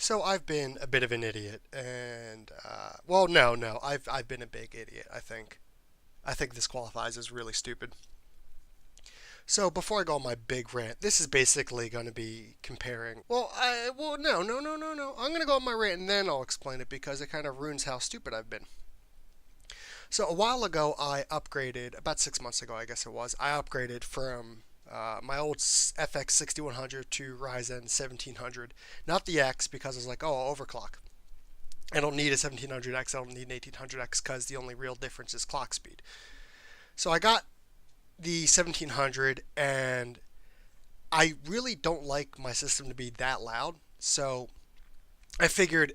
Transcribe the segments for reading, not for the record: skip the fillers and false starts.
So I've been a bit of an idiot, and well, no, I've been a big idiot. I think this qualifies as really stupid. So before I go on my big rant, this is basically going to be comparing. No. I'm going to go on my rant and then I'll explain it because it kind of ruins how stupid I've been. So a while ago, I upgraded. About 6 months ago, I guess it was. I upgraded from my old FX 6100 to Ryzen 1700. Not the X because I was like, oh, I'll overclock. I don't need a 1700X. I don't need an 1800X because the only real difference is clock speed. So I got the 1700, and I really don't like my system to be that loud. So I figured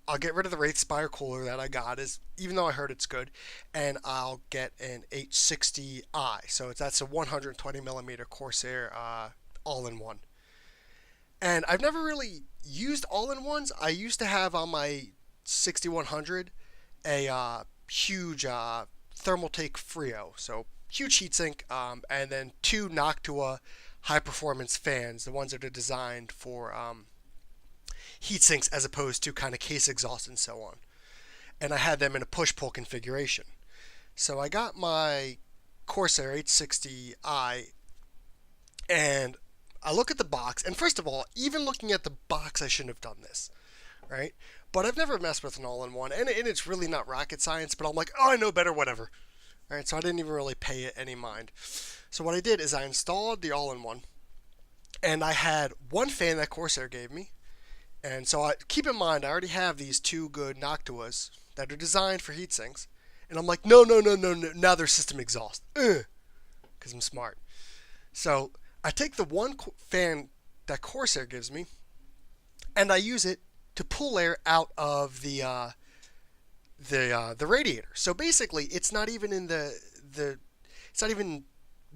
I'll get rid of the Wraithspire cooler that I got, is even though I heard it's good, and I'll get an H60i. So that's a 120 millimeter Corsair all-in-one. And I've never really used all-in-ones. I used to have on my 6100 a huge Thermaltake Frio, so huge heatsink, and then two Noctua high performance fans, the ones that are designed for heat sinks as opposed to kind of case exhaust and so on. And I had them in a push pull configuration. So I got my Corsair H60i, and I look at the box, and first of all, even looking at the box, I shouldn't have done this, right? But I've never messed with an all-in-one, and it's really not rocket science, but I'm like, oh, I know better, whatever. All right, so I didn't even really pay it any mind. So what I did is I installed the all-in-one, and I had one fan that Corsair gave me. And so keep in mind, I already have these two good Noctuas that are designed for heat sinks. And I'm like, no. Now they're system exhaust. Because I'm smart. So I take the one fan that Corsair gives me, and I use it to pull air out of the radiator. So basically, it's not even in it's not even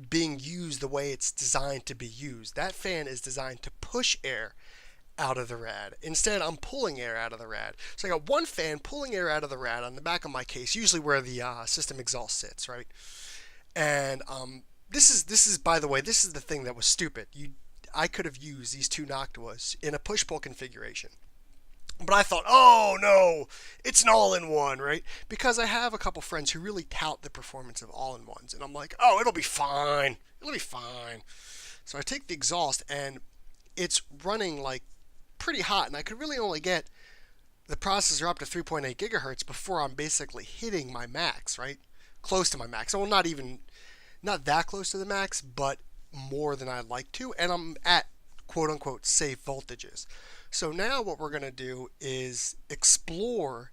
being used the way it's designed to be used. That fan is designed to push air out of the rad. Instead, I'm pulling air out of the rad. So I got one fan pulling air out of the rad on the back of my case, usually where the system exhaust sits, right? And this is by the way, this is the thing that was stupid. I could have used these two Noctuas in a push pull configuration. But I thought, oh no, it's an all-in-one, right? Because I have a couple friends who really tout the performance of all-in-ones, and I'm like, oh, it'll be fine. It'll be fine. So I take the exhaust, and it's running like pretty hot, and I could really only get the processor up to 3.8 gigahertz before I'm basically hitting my max, right? Close to my max. Well, not that close to the max, but more than I'd like to, and I'm at quote unquote safe voltages. So now what we're going to do is explore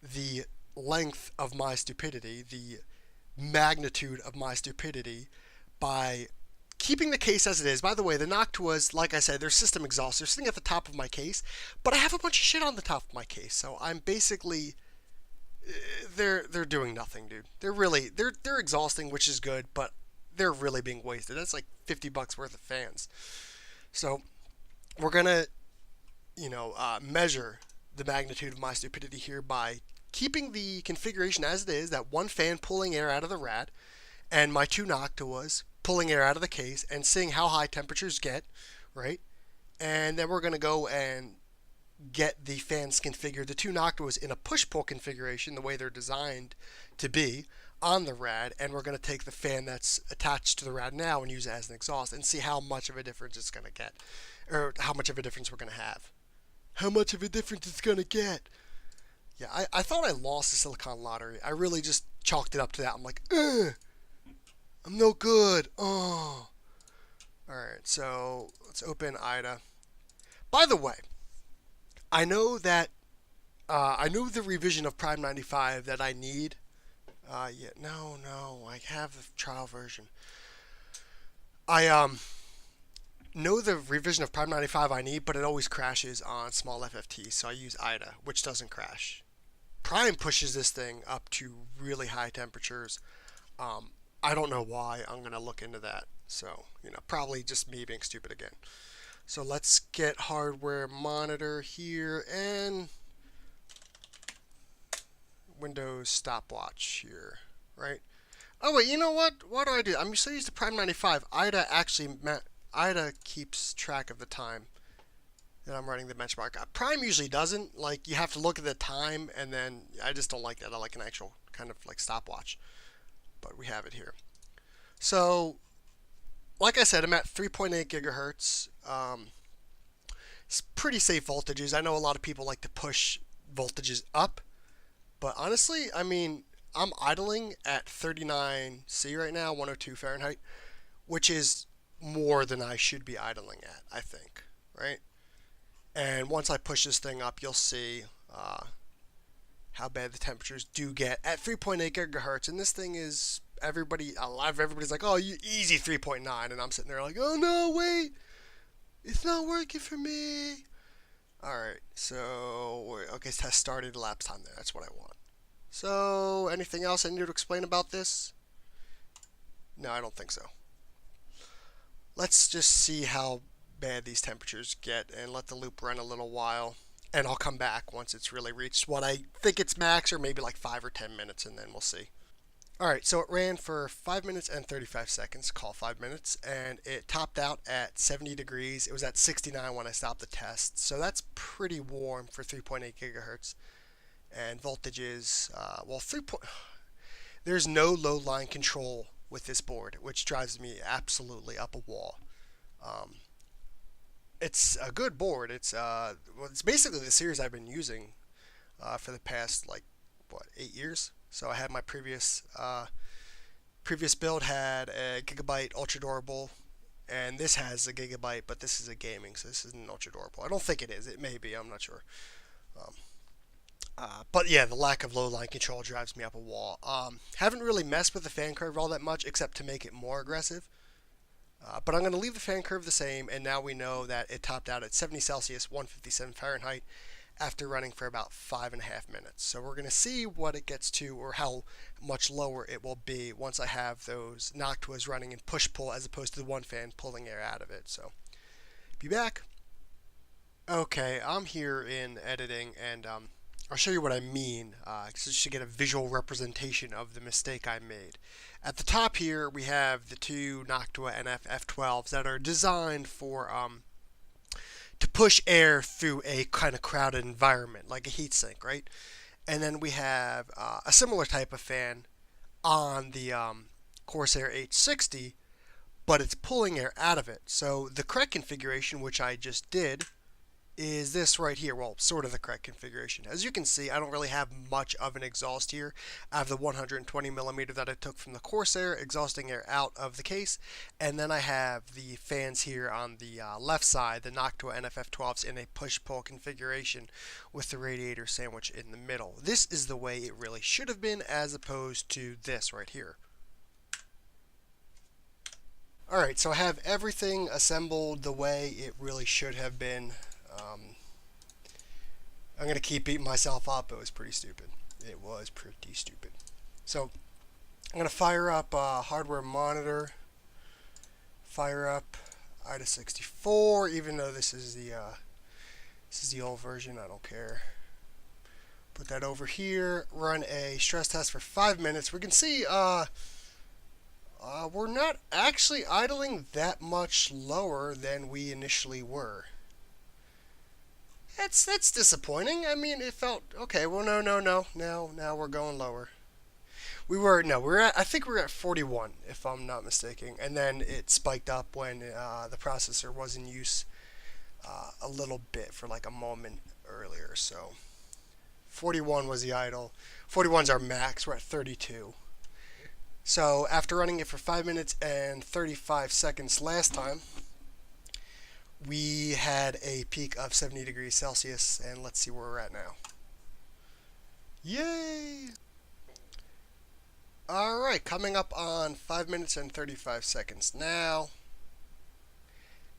the length of my stupidity, the magnitude of my stupidity, by keeping the case as it is. By the way, the Noctuas, like I said, they're system exhaust. They're sitting at the top of my case, but I have a bunch of shit on the top of my case. So I'm basically they're doing nothing, dude. They're exhausting, which is good, but they're really being wasted. That's like $50 worth of fans. So we're gonna measure the magnitude of my stupidity here by keeping the configuration as it is, that one fan pulling air out of the rad, and my two Noctuas pulling air out of the case, and seeing how high temperatures get, right? And then we're going to go and get the fans configured, the two Noctuas in a push-pull configuration, the way they're designed to be, on the rad, and we're going to take the fan that's attached to the rad now and use it as an exhaust and see how much of a difference it's going to get, or how much of a difference we're going to have. How much of a difference it's going to get. Yeah, I thought I lost the Silicon Lottery. I really just chalked it up to that. I'm like, ugh, I'm no good. Oh. Alright, so let's open IDA. By the way, I know that I know the revision of Prime 95 that I need. No, I have the trial version. I know the revision of Prime 95 I need, but it always crashes on small FFT, so I use IDA, which doesn't crash. Prime pushes this thing up to really high temperatures. I don't know why. I'm going to look into that. So, probably just me being stupid again. So let's get hardware monitor here and Windows stopwatch here, right? Oh wait, you know what? What do I do? I'm so used to Prime 95. IDA keeps track of the time. that I'm running the benchmark. Prime usually doesn't. Like, you have to look at the time, and then I just don't like that. I like an actual kind of like stopwatch. But we have it here. So, like I said, I'm at 3.8 gigahertz. It's pretty safe voltages. I know a lot of people like to push voltages up, but honestly, I mean, I'm idling at 39C right now, 102 Fahrenheit, which is more than I should be idling at, I think, right? And once I push this thing up, you'll see how bad the temperatures do get at 3.8 gigahertz. And this thing is a lot of everybody's like, oh, you easy 3.9, and I'm sitting there like, oh no, wait, it's not working for me. All right, so okay, test started, elapsed time there. That's what I want. So, anything else I need to explain about this? No, I don't think so. Let's just see how bad these temperatures get and let the loop run a little while. And I'll come back once it's really reached what I think it's max, or maybe like 5 or 10 minutes, and then we'll see. Alright, so it ran for 5 minutes and 35 seconds, call 5 minutes, and it topped out at 70 degrees. It was at 69 when I stopped the test, so that's pretty warm for 3.8 gigahertz. And voltages, well, there's no low line control with this board, which drives me absolutely up a wall. It's a good board. It's basically the series I've been using for the past, like, what, 8 years? So I had my previous build had a gigabyte ultra durable, and this has a gigabyte, but this is a gaming, so this isn't ultra durable. I don't think it is. It may be. I'm not sure. But yeah, the lack of low line control drives me up a wall. Haven't really messed with the fan curve all that much, except to make it more aggressive. But I'm going to leave the fan curve the same, and now we know that it topped out at 70 Celsius, 157 Fahrenheit, after running for about 5.5 minutes. So we're going to see what it gets to, or how much lower it will be once I have those Noctuas running in push-pull as opposed to the one fan pulling air out of it. So, be back. Okay, I'm here in editing, and I'll show you what I mean, just to get a visual representation of the mistake I made. At the top here, we have the two Noctua NF F12s that are designed for to push air through a kind of crowded environment, like a heatsink, right? And then we have a similar type of fan on the Corsair H60, but it's pulling air out of it. So the correct configuration, which I just did, is this right here. Well, sort of the correct configuration. As you can see, I don't really have much of an exhaust here. I have the 120 millimeter that I took from the Corsair, exhausting air out of the case, and then I have the fans here on the left side, the Noctua NFF12s, in a push-pull configuration with the radiator sandwich in the middle. This is the way it really should have been, as opposed to this right here. Alright, so I have everything assembled the way it really should have been. I'm going to keep beating myself up. It was pretty stupid. It was pretty stupid. So, I'm going to fire up hardware monitor, fire up H64, even though this is the old version. I don't care. Put that over here, run a stress test for 5 minutes. We can see we're not actually idling that much lower than we initially were. That's disappointing. I mean, it felt okay. Well, no. Now we're going lower. I think we were at 41, if I'm not mistaken, and then it spiked up when the processor was in use a little bit for like a moment earlier. So 41 was the idle. 41's our max. We're at 32. So after running it for 5 minutes and 35 seconds last time, we had a peak of 70 degrees Celsius, and let's see where we're at now. Yay! Alright, coming up on 5 minutes and 35 seconds now.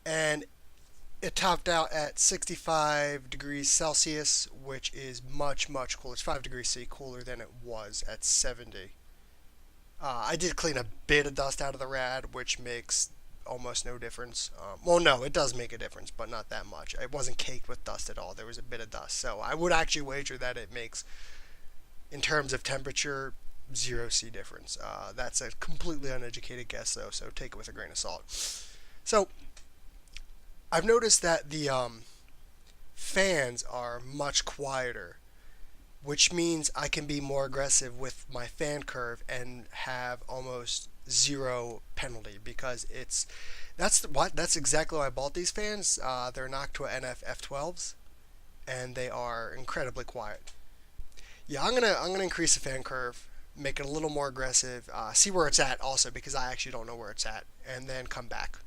And it topped out at 65 degrees Celsius, which is much, much cooler. It's 5 degrees C cooler than it was at 70. I did clean a bit of dust out of the rad, which makes almost no difference. Well, no, it does make a difference, but not that much. It wasn't caked with dust at all. There was a bit of dust. So I would actually wager that it makes, in terms of temperature, 0 C difference. That's a completely uneducated guess, though, so take it with a grain of salt. So I've noticed that the fans are much quieter, which means I can be more aggressive with my fan curve and have almost zero penalty because that's exactly why I bought these fans. They're Noctua NF F12s, and they are incredibly quiet. Yeah, I'm gonna increase the fan curve, make it a little more aggressive, see where it's at also because I actually don't know where it's at, and then come back.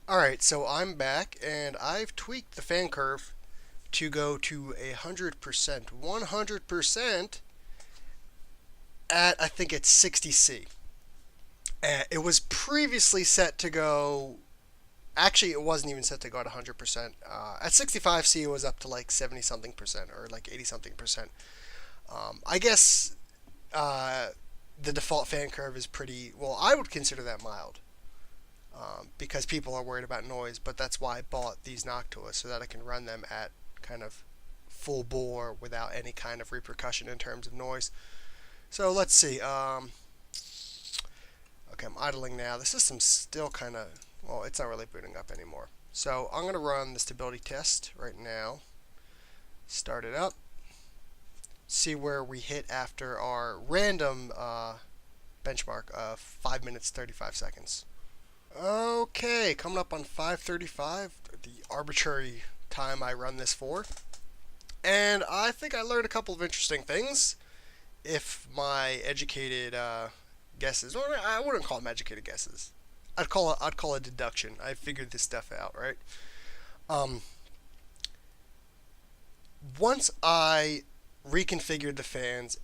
All right, so I'm back and I've tweaked the fan curve to go to 100%, 100% at I think it's 60C. It was previously set to go. Actually, it wasn't even set to go at 100%. At 65C, it was up to like 70 something percent or like 80 something percent. I guess the default fan curve is pretty, well, I would consider that mild because people are worried about noise, but that's why I bought these Noctua so that I can run them at kind of full bore without any kind of repercussion in terms of noise. So let's see. Okay, I'm idling now. The system's still kind of, well, it's not really booting up anymore. So I'm going to run the stability test right now. Start it up. See where we hit after our random benchmark of 5 minutes 35 seconds. Okay, coming up on 5:35, the arbitrary time I run this for. And I think I learned a couple of interesting things. If my educated guesses, or I wouldn't call them educated guesses. I'd call it deduction. I figured this stuff out, right? Once I reconfigured the fans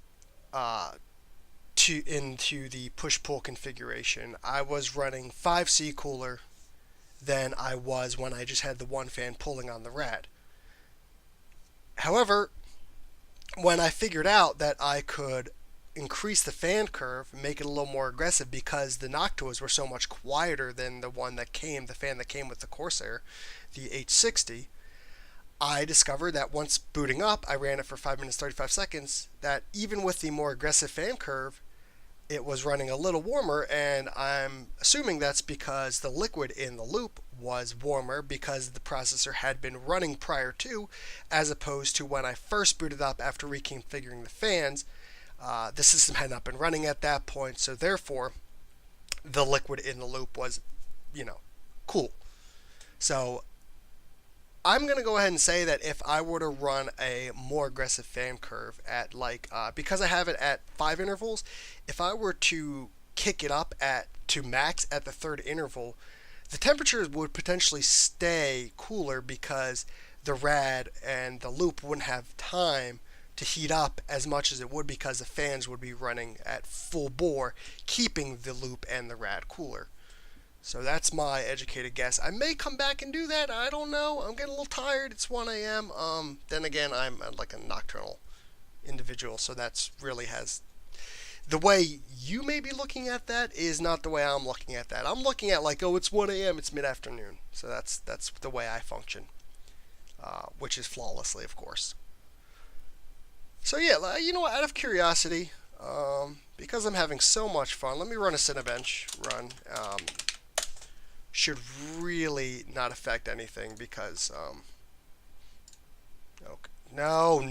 into the push-pull configuration, I was running 5C cooler than I was when I just had the one fan pulling on the rad. However, when I figured out that I could increase the fan curve, make it a little more aggressive because the Noctuas were so much quieter than the fan that came with the Corsair, the H60, I discovered that once booting up, I ran it for 5 minutes 35 seconds, that even with the more aggressive fan curve, it was running a little warmer, and I'm assuming that's because the liquid in the loop was warmer because the processor had been running prior to, as opposed to when I first booted up after reconfiguring the fans. The system had not been running at that point, so therefore the liquid in the loop was, cool. So I'm going to go ahead and say that if I were to run a more aggressive fan curve at because I have it at 5 intervals, if I were to kick it up to max at the third interval, the temperatures would potentially stay cooler because the rad and the loop wouldn't have time to heat up as much as it would because the fans would be running at full bore, keeping the loop and the rad cooler. So that's my educated guess. I may come back and do that. I don't know. I'm getting a little tired. It's 1 a.m. Then again, I'm like a nocturnal individual, so that's really has... The way you may be looking at that is not the way I'm looking at that. I'm looking at like, oh, it's 1 a.m., it's mid-afternoon. So that's the way I function, which is flawlessly, of course. So yeah, out of curiosity, because I'm having so much fun, let me run a Cinebench run. Should really not affect anything because, okay. No.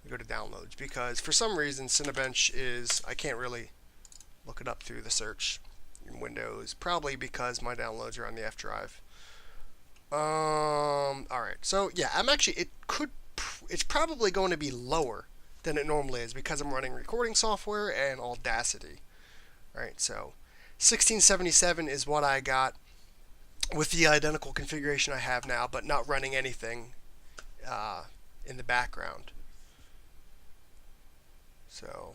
Go to downloads because for some reason Cinebench I can't really look it up through the search in Windows, probably because my downloads are on the F drive. Alright, so yeah, it's probably going to be lower than it normally is because I'm running recording software and Audacity. Alright, so 1677 is what I got with the identical configuration I have now, but not running anything in the background. So,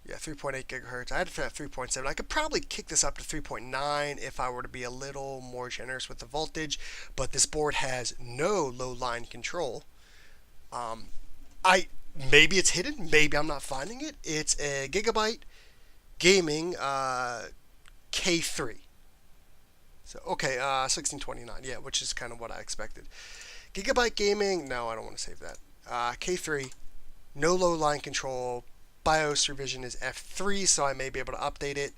yeah, 3.8 gigahertz. I had it at 3.7. I could probably kick this up to 3.9 if I were to be a little more generous with the voltage, but this board has no low line control. Maybe it's hidden, maybe I'm not finding it. It's a Gigabyte Gaming K3. So, okay, 1629, yeah, which is kind of what I expected. Gigabyte Gaming, no, I don't want to save that. K3, no low line control. BIOS revision is F3, so I may be able to update it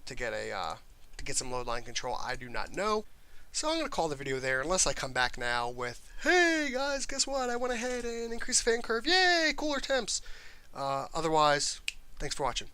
to get some load line control. I do not know. So I'm going to call the video there unless I come back now with, hey guys, guess what? I went ahead and increased the fan curve. Yay, cooler temps. Otherwise, thanks for watching.